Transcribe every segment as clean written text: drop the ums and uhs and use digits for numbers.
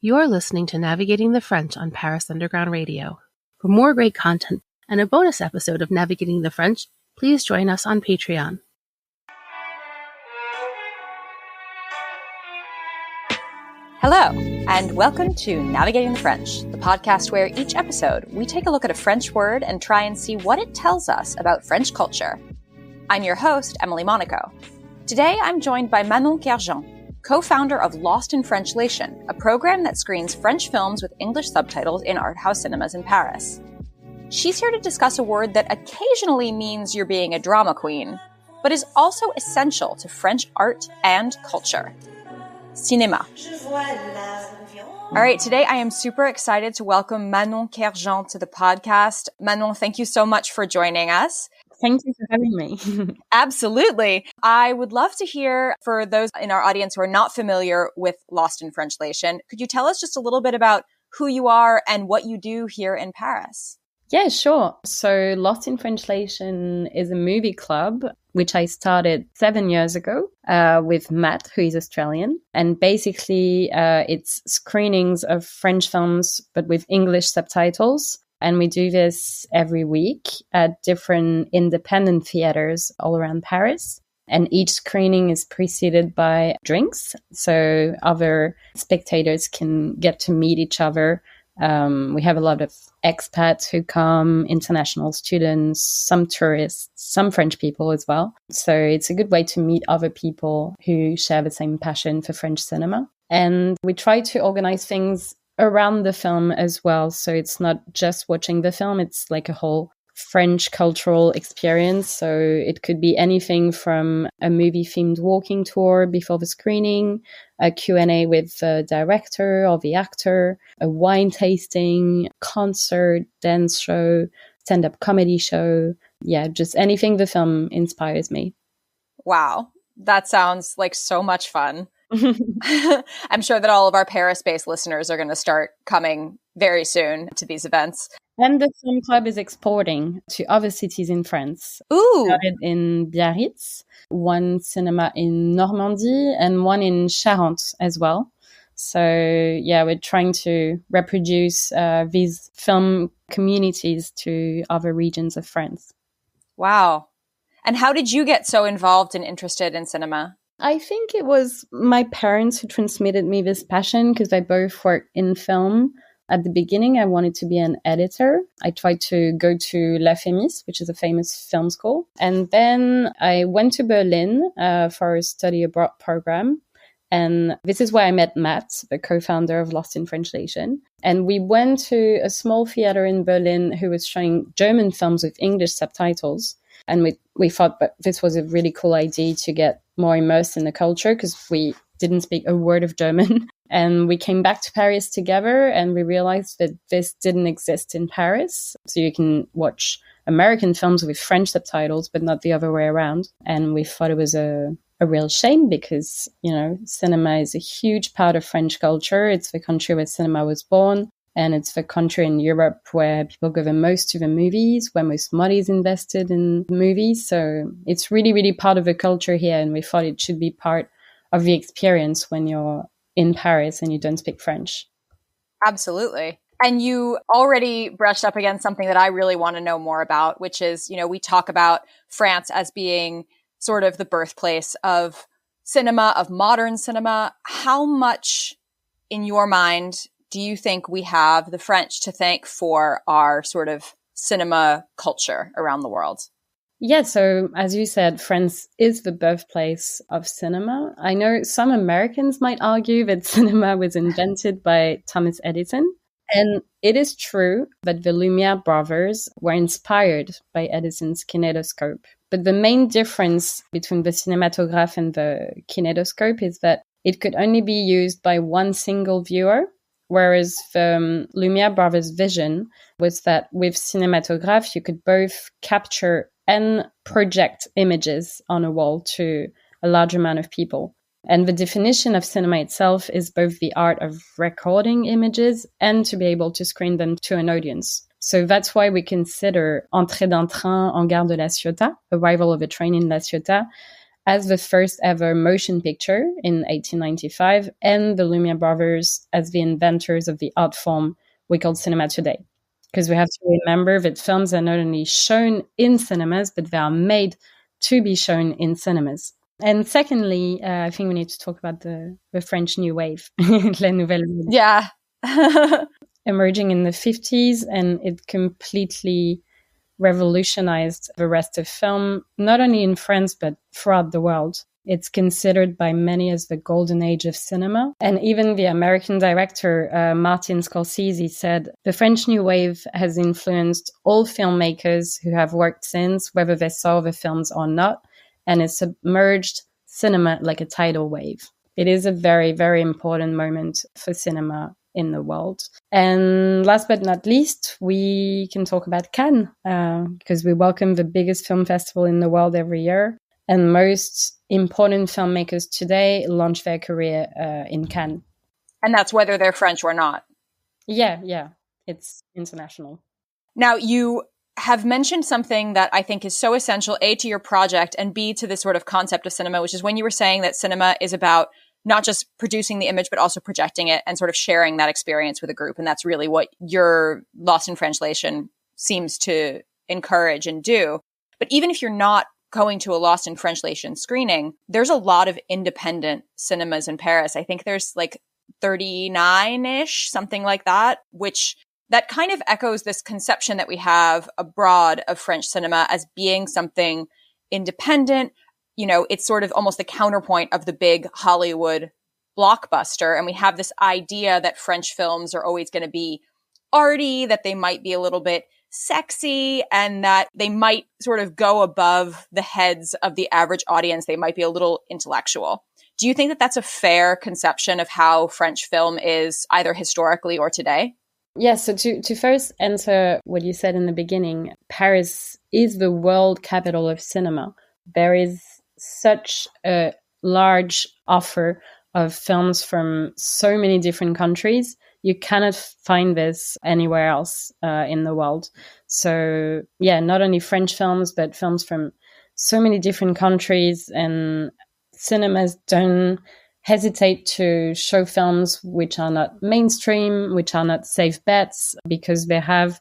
You're listening to Navigating the French on Paris Underground Radio. For more great content and a bonus episode of Navigating the French, please join us on Patreon. Hello, and welcome to Navigating the French, the podcast where each episode we take a look at a French word and try and see what it tells us about French culture. I'm your host, Emily Monaco. Today I'm joined by Manon Kerjean, co-founder of Lost in Frenchlation, a program that screens French films with English subtitles in arthouse cinemas in Paris. She's here to discuss a word that occasionally means you're being a drama queen, but is also essential to French art and culture. Cinéma. All right, today I am super excited to welcome Manon Kerjean to the podcast. Manon, thank you so much for joining us. Thank you for having me. Absolutely. I would love to hear, for those in our audience who are not familiar with Lost in Frenchlation, could you tell us just a little bit about who you are and what you do here in Paris? Yeah, sure. So Lost in Frenchlation is a movie club, which I started 7 years ago with Matt, who is Australian. And basically, it's screenings of French films, but with English subtitles. And we do this every week at different independent theaters all around Paris. And each screening is preceded by drinks. So other spectators can get to meet each other. We have a lot of expats who come, international students, some tourists, some French people as well. So it's a good way to meet other people who share the same passion for French cinema. And we try to organize things around the film as well. So it's not just watching the film, it's like a whole French cultural experience. So it could be anything from a movie-themed walking tour before the screening, a Q&A with the director or the actor, a wine tasting, concert, dance show, stand-up comedy show. Yeah, just anything the film inspires me. Wow, that sounds like so much fun. I'm sure that all of our Paris-based listeners are going to start coming very soon to these events. And the film club is exporting to other cities in France. Ooh! Started in Biarritz, one cinema in Normandy, and one in Charente as well. So, yeah, we're trying to reproduce these film communities to other regions of France. Wow. And how did you get so involved and interested in cinema? I think it was my parents who transmitted me this passion because they both worked in film. At the beginning, I wanted to be an editor. I tried to go to Lofi, which is a famous film school. And then I went to Berlin for a study abroad program. And this is where I met Matt, the co-founder of Lost in Frenchlation. And we went to a small theater in Berlin who was showing German films with English subtitles. And we thought that this was a really cool idea to get more immersed in the culture because we didn't speak a word of German. And we came back to Paris together and we realized that this didn't exist in Paris. So you can watch American films with French subtitles, but not the other way around. And we thought it was a real shame because, you know, cinema is a huge part of French culture. It's the country where cinema was born. And it's the country in Europe where people go the most to the movies, where most money is invested in movies. So it's really, really part of the culture here. And we thought it should be part of the experience when you're in Paris and you don't speak French. Absolutely. And you already brushed up against something that I really want to know more about, which is, you know, we talk about France as being sort of the birthplace of cinema, of modern cinema. How much, in your mind, do you think we have the French to thank for our sort of cinema culture around the world? Yeah, so as you said, France is the birthplace of cinema. I know some Americans might argue that cinema was invented by Thomas Edison. And it is true that the Lumiere brothers were inspired by Edison's kinetoscope. But the main difference between the cinematograph and the kinetoscope is that it could only be used by one single viewer. Whereas the Lumiere brothers' vision was that with cinematograph, you could both capture and project images on a wall to a large amount of people. And the definition of cinema itself is both the art of recording images and to be able to screen them to an audience. So that's why we consider Entrée d'un train en gare de La Ciotat, arrival of a train in La Ciotat, as the first ever motion picture in 1895, and the Lumiere brothers as the inventors of the art form we call cinema today. Because we have to remember that films are not only shown in cinemas, but they are made to be shown in cinemas. And secondly, I think we need to talk about the French New Wave, La Nouvelle Vague. Yeah. Emerging in the 50s, and it completely revolutionized the rest of film, not only in France, but throughout the world. It's considered by many as the golden age of cinema. And even the American director, Martin Scorsese, said, the French New Wave has influenced all filmmakers who have worked since, whether they saw the films or not, and it submerged cinema like a tidal wave. It is a very, very important moment for cinema in the world. And last but not least, we can talk about Cannes, because we welcome the biggest film festival in the world every year. And most important filmmakers today launch their career in Cannes. And that's whether they're French or not. Yeah. It's international. Now, you have mentioned something that I think is so essential, A, to your project, and B, to this sort of concept of cinema, which is when you were saying that cinema is about not just producing the image, but also projecting it and sort of sharing that experience with a group. And that's really what your Lost in Frenchlation seems to encourage and do. But even if you're not going to a Lost in Frenchlation screening, there's a lot of independent cinemas in Paris. I think there's like 39-ish, something like that, which that kind of echoes this conception that we have abroad of French cinema as being something independent. You know, it's sort of almost the counterpoint of the big Hollywood blockbuster. And we have this idea that French films are always going to be arty, that they might be a little bit sexy, and that they might sort of go above the heads of the average audience. They might be a little intellectual. Do you think that that's a fair conception of how French film is either historically or today? Yes, so to first answer what you said in the beginning, Paris is the world capital of cinema. There is such a large offer of films from so many different countries. You cannot find this anywhere else in the world. So yeah, not only French films, but films from so many different countries, and cinemas don't hesitate to show films which are not mainstream, which are not safe bets, because they have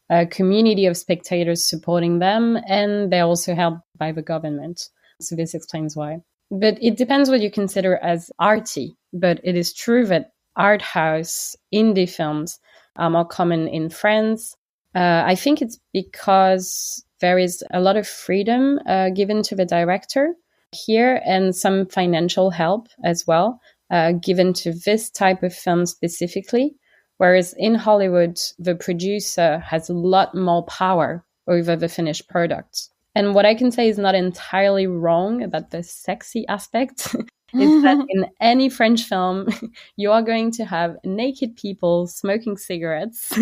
a community of spectators supporting them, and they're also helped by the government. So this explains why. But it depends what you consider as arty. But it is true that art house indie films are more common in France. I think it's because there is a lot of freedom given to the director here, and some financial help as well given to this type of film specifically. Whereas in Hollywood, the producer has a lot more power over the finished product. And what I can say is not entirely wrong about the sexy aspect is that in any French film, you are going to have naked people smoking cigarettes,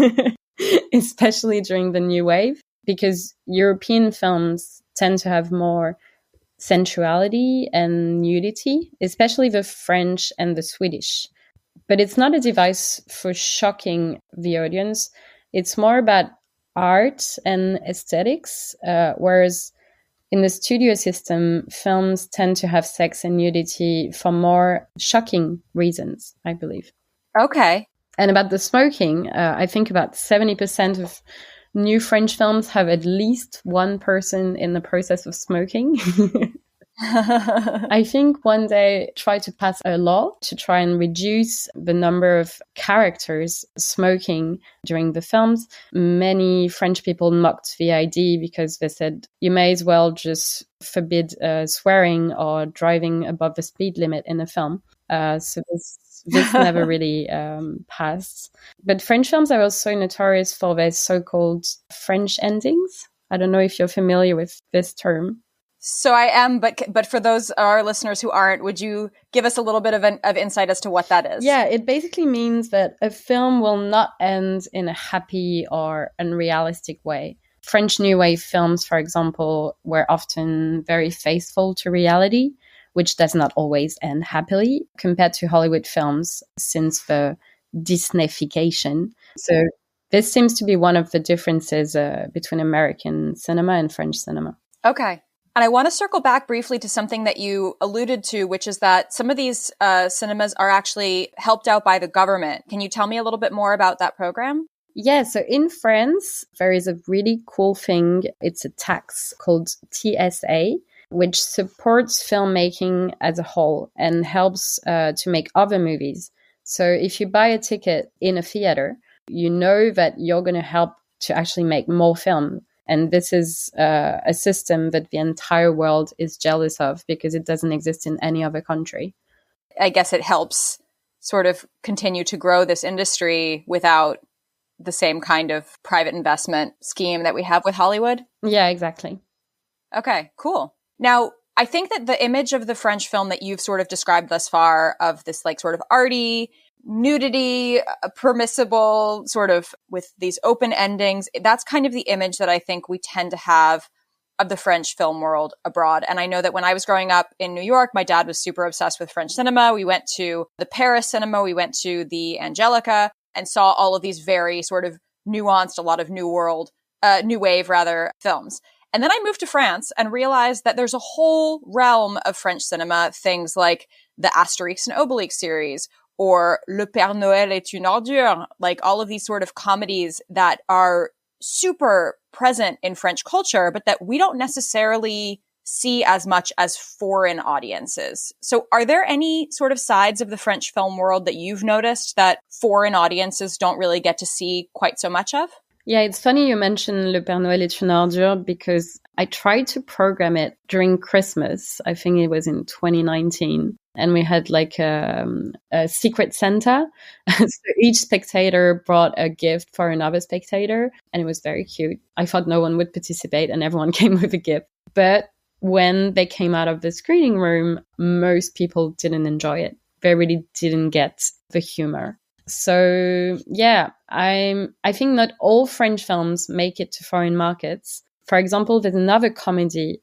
especially during the New Wave, because European films tend to have more sensuality and nudity, especially the French and the Swedish. But it's not a device for shocking the audience. It's more about art and aesthetics, whereas in the studio system, films tend to have sex and nudity for more shocking reasons, I believe. Okay. And about the smoking, I think about 70% of new French films have at least one person in the process of smoking. I think one day try to pass a law to try and reduce the number of characters smoking during the films. Many French people mocked the idea because they said you may as well just forbid swearing or driving above the speed limit in a film. So this never really passed. But French films are also notorious for their so-called French endings. I don't know if you're familiar with this term. So I am, but for those our listeners who aren't, would you give us a little bit of insight as to what that is? Yeah, it basically means that a film will not end in a happy or unrealistic way. French New Wave films, for example, were often very faithful to reality, which does not always end happily, compared to Hollywood films since the Disneyfication. So this seems to be one of the differences between American cinema and French cinema. Okay. And I want to circle back briefly to something that you alluded to, which is that some of these cinemas are actually helped out by the government. Can you tell me a little bit more about that program? Yeah, so in France, there is a really cool thing. It's a tax called TSA, which supports filmmaking as a whole and helps to make other movies. So if you buy a ticket in a theater, you know that you're going to help to actually make more film. And this is a system that the entire world is jealous of because it doesn't exist in any other country. I guess it helps sort of continue to grow this industry without the same kind of private investment scheme that we have with Hollywood. Yeah, exactly. Okay, cool. Now, I think that the image of the French film that you've sort of described thus far of this like sort of arty, nudity, permissible, sort of with these open endings, that's kind of the image that I think we tend to have of the French film world abroad. And I know that when I was growing up in New York, my dad was super obsessed with French cinema. We went to the Paris cinema, we went to the Angelica and saw all of these very sort of nuanced, a lot of new wave films. And then I moved to France and realized that there's a whole realm of French cinema, things like the Asterix and Obelix series, or Le Père Noël est une ordure, like all of these sort of comedies that are super present in French culture, but that we don't necessarily see as much as foreign audiences. So are there any sort of sides of the French film world that you've noticed that foreign audiences don't really get to see quite so much of? Yeah, it's funny you mentioned Le Père Noël est une ordure because I tried to program it during Christmas. I think it was in 2019. And we had like a secret Santa. So each spectator brought a gift for another spectator. And it was very cute. I thought no one would participate and everyone came with a gift. But when they came out of the screening room, most people didn't enjoy it. They really didn't get the humor. So yeah, I think not all French films make it to foreign markets. For example, there's another comedy,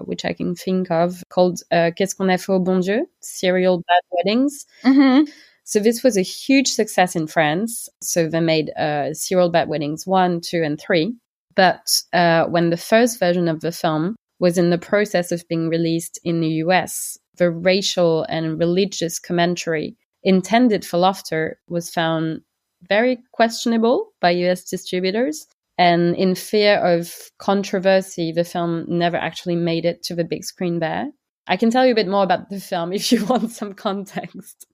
which I can think of, called Qu'est-ce qu'on a fait au bon Dieu? Serial Bad Weddings. Mm-hmm. So this was a huge success in France. So they made Serial Bad Weddings 1, 2, and 3. But when the first version of the film was in the process of being released in the US, the racial and religious commentary intended for laughter was found very questionable by US distributors. And in fear of controversy, the film never actually made it to the big screen there. I can tell you a bit more about the film if you want some context.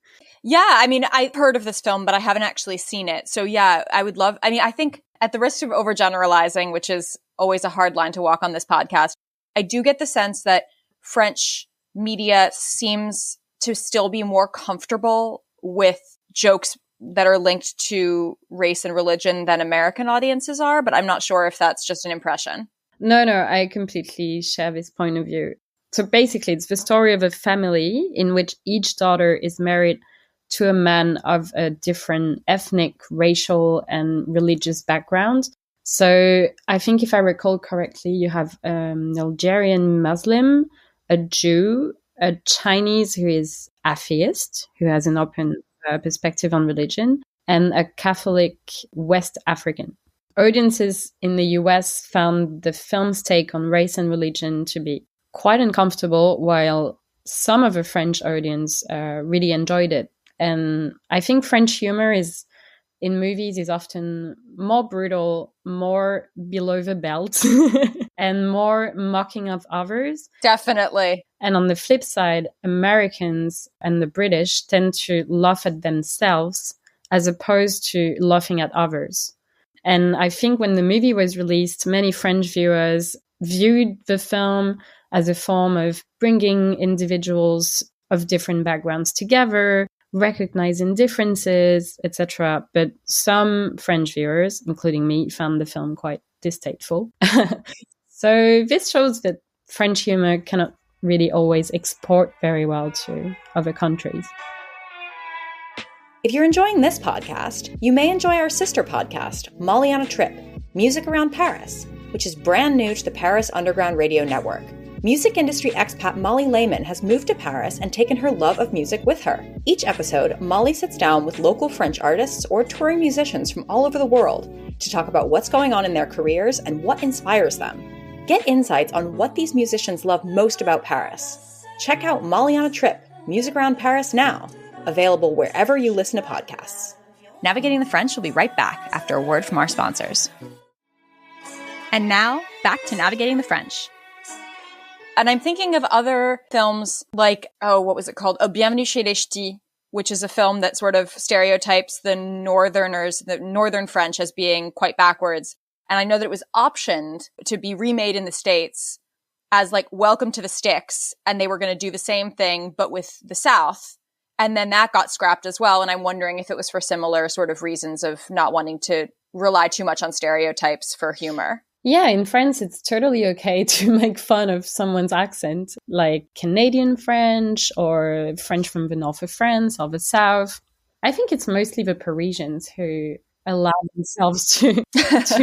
Yeah, I mean, I've heard of this film, but I haven't actually seen it. So yeah, I think at the risk of overgeneralizing, which is always a hard line to walk on this podcast, I do get the sense that French media seems to still be more comfortable with jokes that are linked to race and religion than American audiences are, but I'm not sure if that's just an impression. No, I completely share this point of view. So basically, it's the story of a family in which each daughter is married to a man of a different ethnic, racial, and religious background. So I think if I recall correctly, you have an Algerian Muslim, a Jew, a Chinese who is atheist, who has an open perspective on religion, and a Catholic West African. Audiences in the US found the film's take on race and religion to be quite uncomfortable, while some of the French audience really enjoyed it. And I think French humor in movies is often more brutal, more below the belt, and more mocking of others. Definitely. And on the flip side, Americans and the British tend to laugh at themselves as opposed to laughing at others. And I think when the movie was released, many French viewers viewed the film as a form of bringing individuals of different backgrounds together, recognizing differences, etc. But some French viewers, including me, found the film quite distasteful. So this shows that French humor cannot really always export very well to other countries. If you're enjoying this podcast, you may enjoy our sister podcast, Molly on a Trip, Music Around Paris, which is brand new to the Paris Underground Radio Network. Music industry expat Molly Lehman has moved to Paris and taken her love of music with her. Each episode, Molly sits down with local French artists or touring musicians from all over the world to talk about what's going on in their careers and what inspires them. Get insights on what these musicians love most about Paris. Check out Molly on a Trip, Music Around Paris now, available wherever you listen to podcasts. Navigating the French will be right back after a word from our sponsors. And now, back to Navigating the French. And I'm thinking of other films like, what was it called? Bienvenue chez les Ch'tis, which is a film that sort of stereotypes the Northern French as being quite backwards. And I know that it was optioned to be remade in the States as like Welcome to the Sticks. And they were going to do the same thing, but with the South. And then that got scrapped as well. And I'm wondering if it was for similar sort of reasons of not wanting to rely too much on stereotypes for humor. Yeah, in France, it's totally okay to make fun of someone's accent, like Canadian French or French from the north of France or the south. I think it's mostly the Parisians who allow themselves to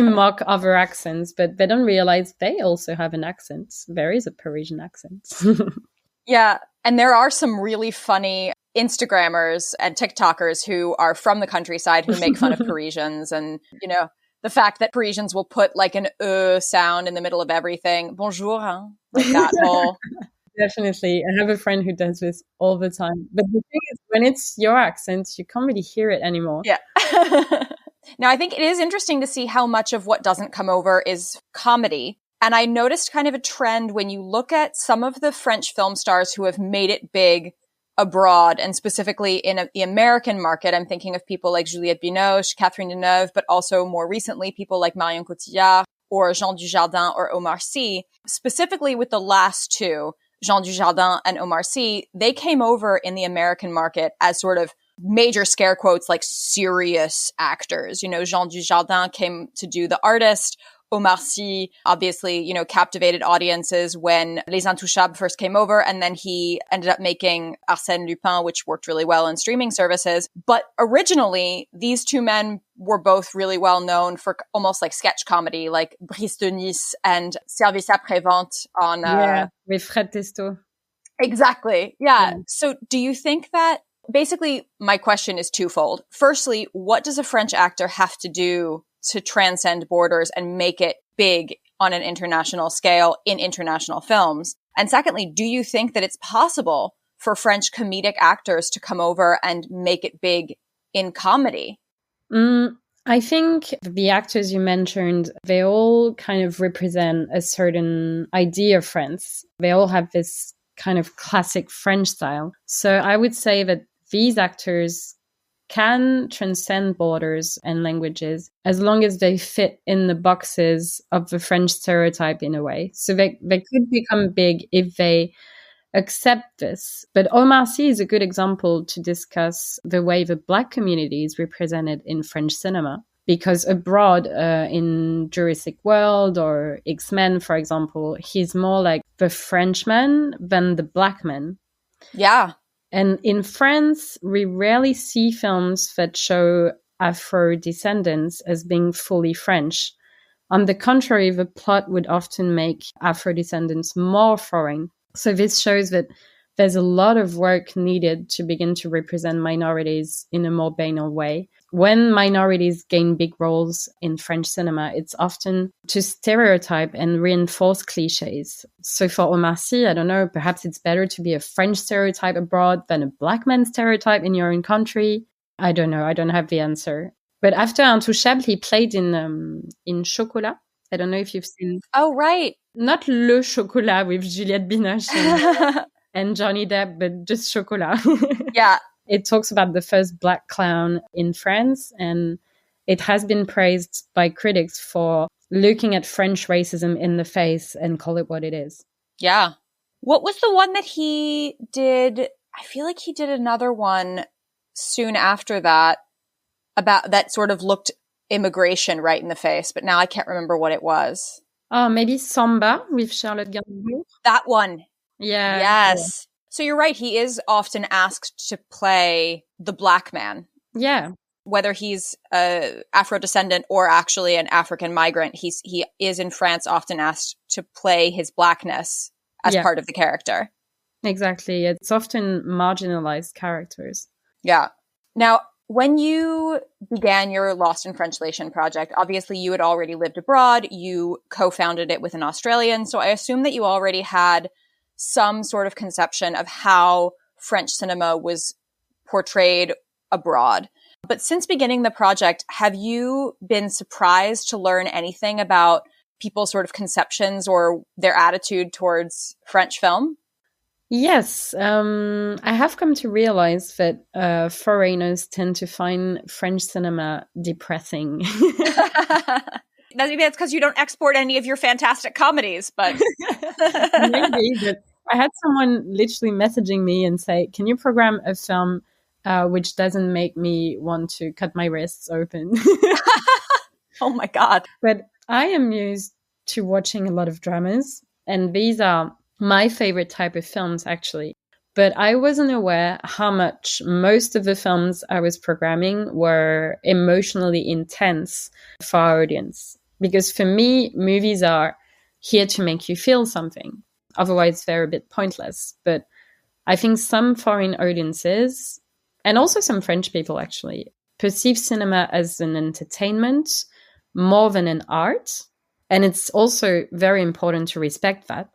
mock other accents, but they don't realize they also have an accent. There is a Parisian accent. Yeah, and there are some really funny Instagrammers and TikTokers who are from the countryside who make fun of Parisians and, the fact that Parisians will put like an sound in the middle of everything. Bonjour, hein? Like that whole... Definitely. I have a friend who does this all the time. But the thing is, when it's your accent, you can't really hear it anymore. Yeah. Now, I think it is interesting to see how much of what doesn't come over is comedy. And I noticed kind of a trend when you look at some of the French film stars who have made it big abroad, and specifically in the American market. I'm thinking of people like Juliette Binoche, Catherine Deneuve, but also more recently, people like Marion Cotillard or Jean Dujardin or Omar Sy. Specifically with the last two, Jean Dujardin and Omar Sy, they came over in the American market as sort of major scare quotes like serious actors. Jean Dujardin came to do The Artist. Omar Sy obviously, captivated audiences when Les Intouchables first came over, and then he ended up making Arsène Lupin, which worked really well in streaming services. But originally, these two men were both really well known for almost like sketch comedy, like Brise de Nice and Service après-vente on... with Fred Testo. Exactly, yeah. So do you think that... Basically, my question is twofold. Firstly, what does a French actor have to do to transcend borders and make it big on an international scale in international films? And secondly, do you think that it's possible for French comedic actors to come over and make it big in comedy? I think the actors you mentioned, they all kind of represent a certain idea of France. They all have this kind of classic French style. So I would say that these actors can transcend borders and languages as long as they fit in the boxes of the French stereotype in a way. So they could become big if they accept this. But Omar Sy is a good example to discuss the way the Black community is represented in French cinema. Because abroad, in Jurassic World or X-Men, for example, he's more like the Frenchman than the Black man. Yeah. And in France, we rarely see films that show Afro-descendants as being fully French. On the contrary, the plot would often make Afro-descendants more foreign. So this shows that there's a lot of work needed to begin to represent minorities in a more banal way. When minorities gain big roles in French cinema, it's often to stereotype and reinforce cliches. So for Omar Sy, I don't know, perhaps it's better to be a French stereotype abroad than a Black man stereotype in your own country. I don't know. I don't have the answer. But after Intouchable, he played in Chocolat. I don't know if you've seen. Oh, right. Not Le Chocolat with Juliette Binoche and Johnny Depp, but just Chocolat. Yeah. It talks about the first Black clown in France, and it has been praised by critics for looking at French racism in the face and call it what it is. Yeah. What was the one that he did? I feel like he did another one soon after that about that sort of looked immigration right in the face, but now I can't remember what it was. Oh, maybe Samba with Charlotte Gainsbourg. That one. Yeah. Yes. So you're right. He is often asked to play the Black man. Yeah. Whether he's a Afro-descendant or actually an African migrant, he is in France often asked to play his Blackness as part of the character. Exactly. It's often marginalized characters. Yeah. Now, When you began your Lost in Frenchlation project, obviously you had already lived abroad. You co-founded it with an Australian. So I assume that you already had some sort of conception of how French cinema was portrayed abroad. But since beginning the project, have you been surprised to learn anything about people's sort of conceptions or their attitude towards French film? Yes, I have come to realize that foreigners tend to find French cinema depressing. Maybe that's because you don't export any of your fantastic comedies, but maybe. But I had someone literally messaging me and say, "Can you program a film which doesn't make me want to cut my wrists open?" Oh my God! But I am used to watching a lot of dramas, and these are my favorite type of films, actually. But I wasn't aware how much most of the films I was programming were emotionally intense for our audience. Because for me, movies are here to make you feel something. Otherwise, they're a bit pointless. But I think some foreign audiences, and also some French people actually, perceive cinema as an entertainment more than an art. And it's also very important to respect that.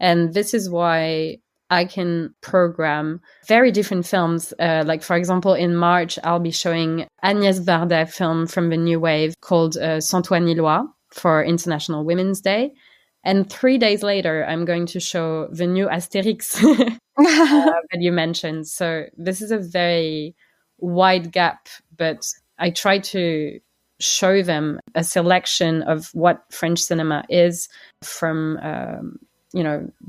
And this is why I can program very different films. Like, for example, in March, I'll be showing Agnès Varda film from the New Wave called Sans toi ni loi for International Women's Day. And 3 days later, I'm going to show the new Astérix that you mentioned. So this is a very wide gap, but I try to show them a selection of what French cinema is, from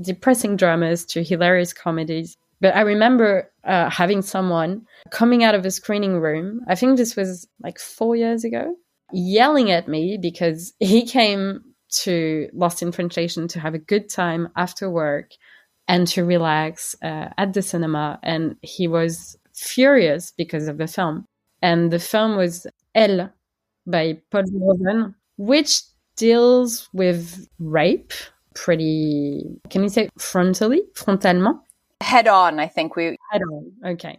depressing dramas to hilarious comedies. But I remember having someone coming out of a screening room, I think this was like 4 years ago, yelling at me because he came to Lost in Frenchlation to have a good time after work and to relax at the cinema. And he was furious because of the film. And the film was Elle by Paul Verhoeven, which deals with rape pretty, can you say frontalement? Head on, I think Head on, okay.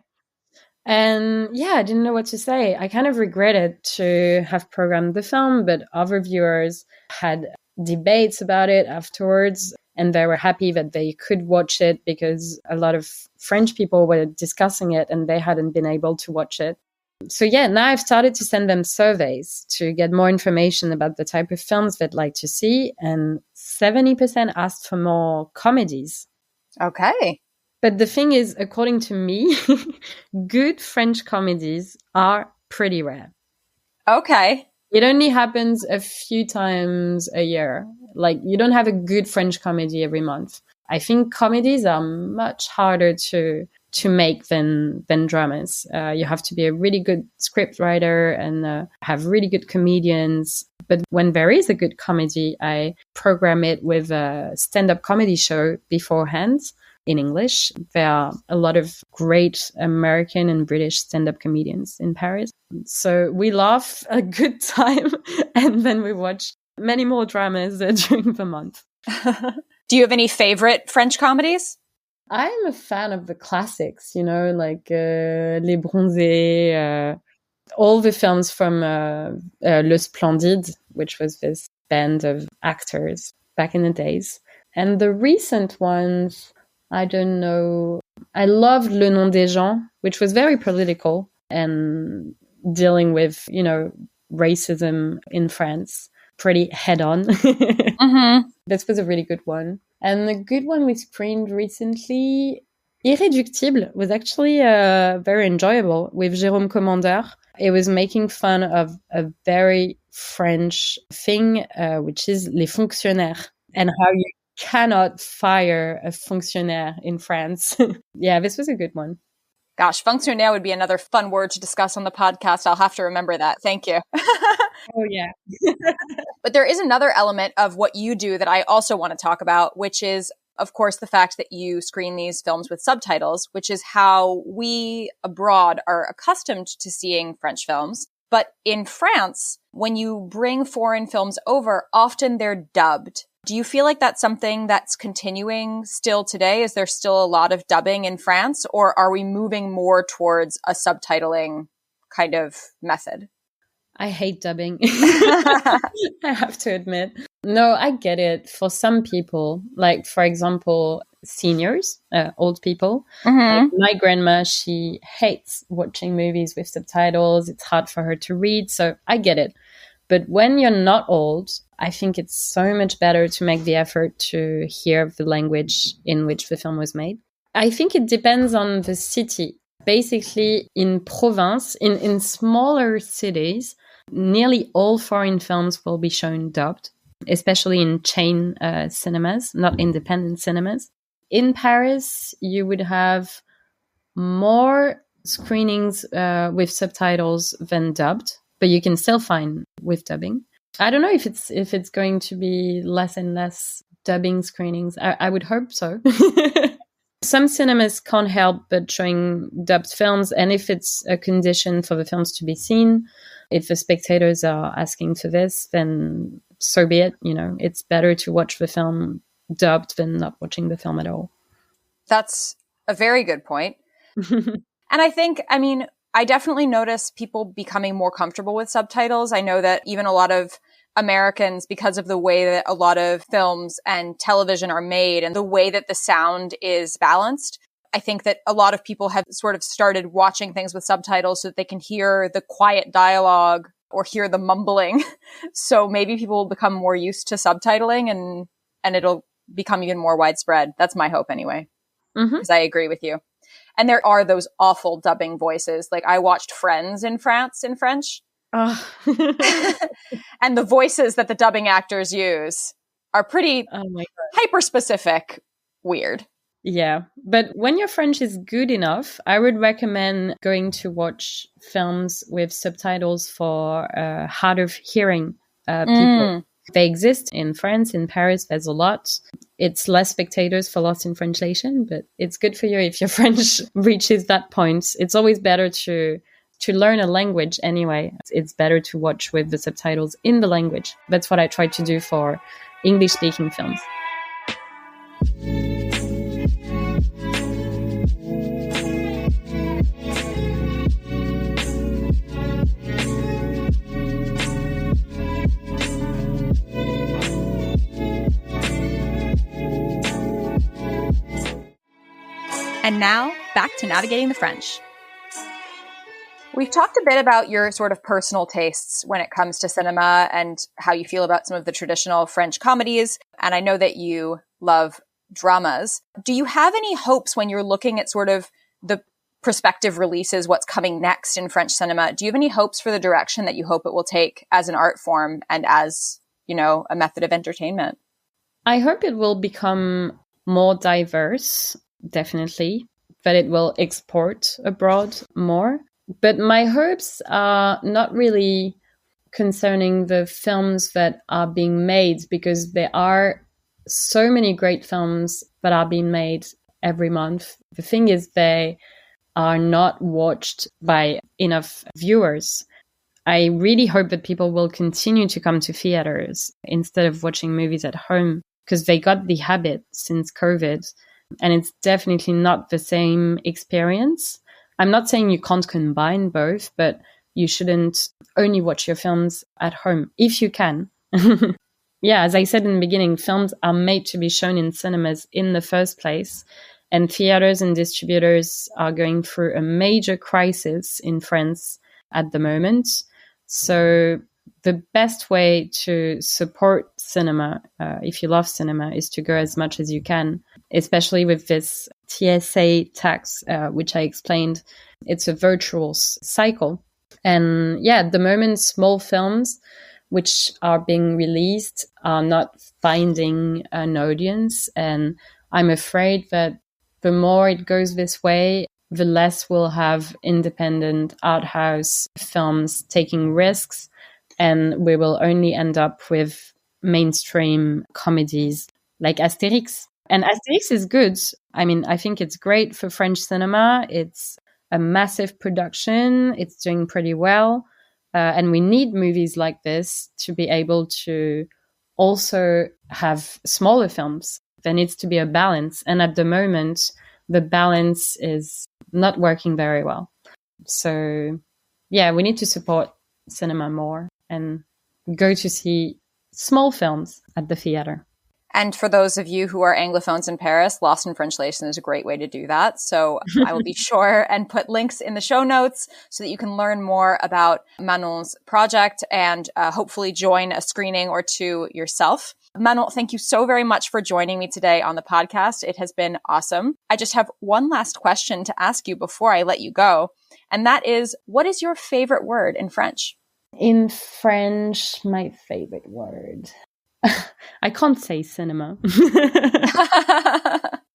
And yeah, I didn't know what to say. I kind of regretted to have programmed the film, but other viewers had debates about it afterwards, and they were happy that they could watch it because a lot of French people were discussing it and they hadn't been able to watch it. So yeah, now I've started to send them surveys to get more information about the type of films they'd like to see, and 70% asked for more comedies. Okay. But the thing is, according to me, good French comedies are pretty rare. Okay. It only happens a few times a year. Like, you don't have a good French comedy every month. I think comedies are much harder to make than dramas. You have to be a really good script writer and have really good comedians. But when there is a good comedy, I program it with a stand-up comedy show beforehand in English. There are a lot of great American and British stand-up comedians in Paris. So we laugh a good time and then we watch many more dramas during the month. Do you have any favorite French comedies? I'm a fan of the classics, like Les Bronzés, all the films from Le Splendide, which was this band of actors back in the days. And the recent ones, I don't know. I loved Le Nom des Gens, which was very political and dealing with, racism in France, pretty head on. Mm-hmm. This was a really good one. And the good one we screened recently, Irréductible, was actually very enjoyable with Jérôme Commandeur. It was making fun of a very French thing, which is les fonctionnaires, and how you cannot fire a fonctionnaire in France. Yeah, this was a good one. Gosh, fonctionnaire would be another fun word to discuss on the podcast. I'll have to remember that. Thank you. Oh, yeah. But there is another element of what you do that I also want to talk about, which is, of course, the fact that you screen these films with subtitles, which is how we abroad are accustomed to seeing French films. But in France, when you bring foreign films over, often they're dubbed. Do you feel like that's something that's continuing still today? Is there still a lot of dubbing in France, or are we moving more towards a subtitling kind of method? I hate dubbing. I have to admit. No, I get it. For some people, like, for example, seniors, old people. Like my grandma, she hates watching movies with subtitles. It's hard for her to read. So I get it. But when you're not old, I think it's so much better to make the effort to hear the language in which the film was made. I think it depends on the city. Basically, in province, in smaller cities, nearly all foreign films will be shown dubbed, especially in chain cinemas, not independent cinemas. In Paris, you would have more screenings with subtitles than dubbed, but you can still find with dubbing. I don't know if it's going to be less and less dubbing screenings. I would hope so. Some cinemas can't help but showing dubbed films, and if it's a condition for the films to be seen, if the spectators are asking for this, then so be it. You know, it's better to watch the film dubbed than not watching the film at all. That's a very good point. And I think, I mean, I definitely notice people becoming more comfortable with subtitles. I know that even a lot of Americans, because of the way that a lot of films and television are made and the way that the sound is balanced, I think that a lot of people have sort of started watching things with subtitles so that they can hear the quiet dialogue or hear the mumbling. So maybe people will become more used to subtitling and it'll become even more widespread. That's my hope anyway, because I agree with you. And there are those awful dubbing voices. Like I watched Friends in France in French. Oh. And the voices that the dubbing actors use are pretty hyper-specific, weird. Yeah. But when your French is good enough, I would recommend going to watch films with subtitles for hard of hearing people. They exist in France, in Paris, there's a lot. It's less spectators for Lost in Frenchlation, but it's good for you if your French reaches that point. It's always better to learn a language anyway. It's better to watch with the subtitles in the language. That's what I try to do for English-speaking films. And now, back to Navigating the French. We've talked a bit about your sort of personal tastes when it comes to cinema and how you feel about some of the traditional French comedies. And I know that you love dramas. Do you have any hopes when you're looking at sort of the prospective releases, what's coming next in French cinema? Do you have any hopes for the direction that you hope it will take as an art form and as, you know, a method of entertainment? I hope it will become more diverse, definitely, that it will export abroad more. But my hopes are not really concerning the films that are being made, because there are so many great films that are being made every month. The thing is, they are not watched by enough viewers. I really hope that people will continue to come to theaters instead of watching movies at home, because they got the habit since COVID, and it's definitely not the same experience. I'm not saying you can't combine both, but you shouldn't only watch your films at home if you can. Yeah, as I said in the beginning, films are made to be shown in cinemas in the first place, and theaters and distributors are going through a major crisis in France at the moment. So the best way to support cinema, if you love cinema, is to go as much as you can, especially with this TSA tax, which I explained. It's a virtual cycle. And yeah, at the moment, small films which are being released are not finding an audience. And I'm afraid that the more it goes this way, the less we'll have independent art house films taking risks. And we will only end up with mainstream comedies like Asterix. And Asterix is good. I mean, I think it's great for French cinema. It's a massive production. It's doing pretty well. And we need movies like this to be able to also have smaller films. There needs to be a balance. And at the moment, the balance is not working very well. So yeah, we need to support cinema more and go to see small films at the theater. And for those of you who are Anglophones in Paris, Lost in Frenchlation is a great way to do that. So I will be sure and put links in the show notes so that you can learn more about Manon's project and hopefully join a screening or two yourself. Manon, thank you so very much for joining me today on the podcast. It has been awesome. I just have one last question to ask you before I let you go. And that is, what is your favorite word in French? In French, my favorite word. I can't say cinema.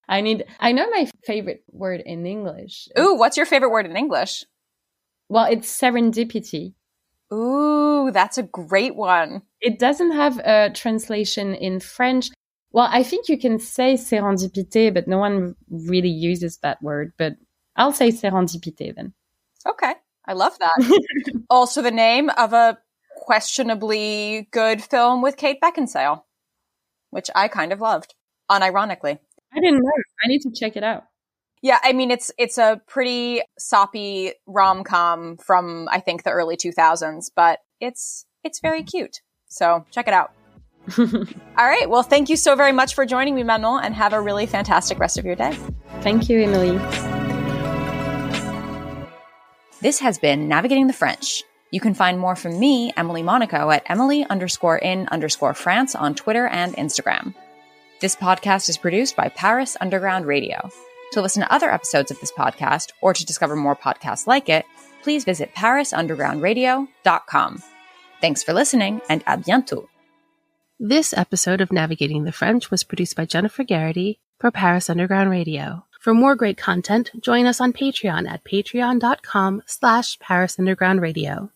I know my favorite word in English. Ooh, what's your favorite word in English? Well, it's serendipity. Ooh, that's a great one. It doesn't have a translation in French. Well, I think you can say sérendipité, but no one really uses that word. But I'll say sérendipité then. Okay, I love that. Also the name of a questionably good film with Kate Beckinsale, which I kind of loved, unironically. I didn't know. I need to check it out. Yeah, I mean, it's a pretty soppy rom-com from, I think, the early 2000s, but it's very cute. So check it out. All right. Well, thank you so very much for joining me, Manon, and have a really fantastic rest of your day. Thank you, Emily. This has been Navigating the French. You can find more from me, Emily Monaco, at Emily_in_France on Twitter and Instagram. This podcast is produced by Paris Underground Radio. To listen to other episodes of this podcast or to discover more podcasts like it, please visit parisundergroundradio.com. Thanks for listening, and à bientôt. This episode of Navigating the French was produced by Jennifer Garrity for Paris Underground Radio. For more great content, join us on Patreon at patreon.com/Paris Underground Radio.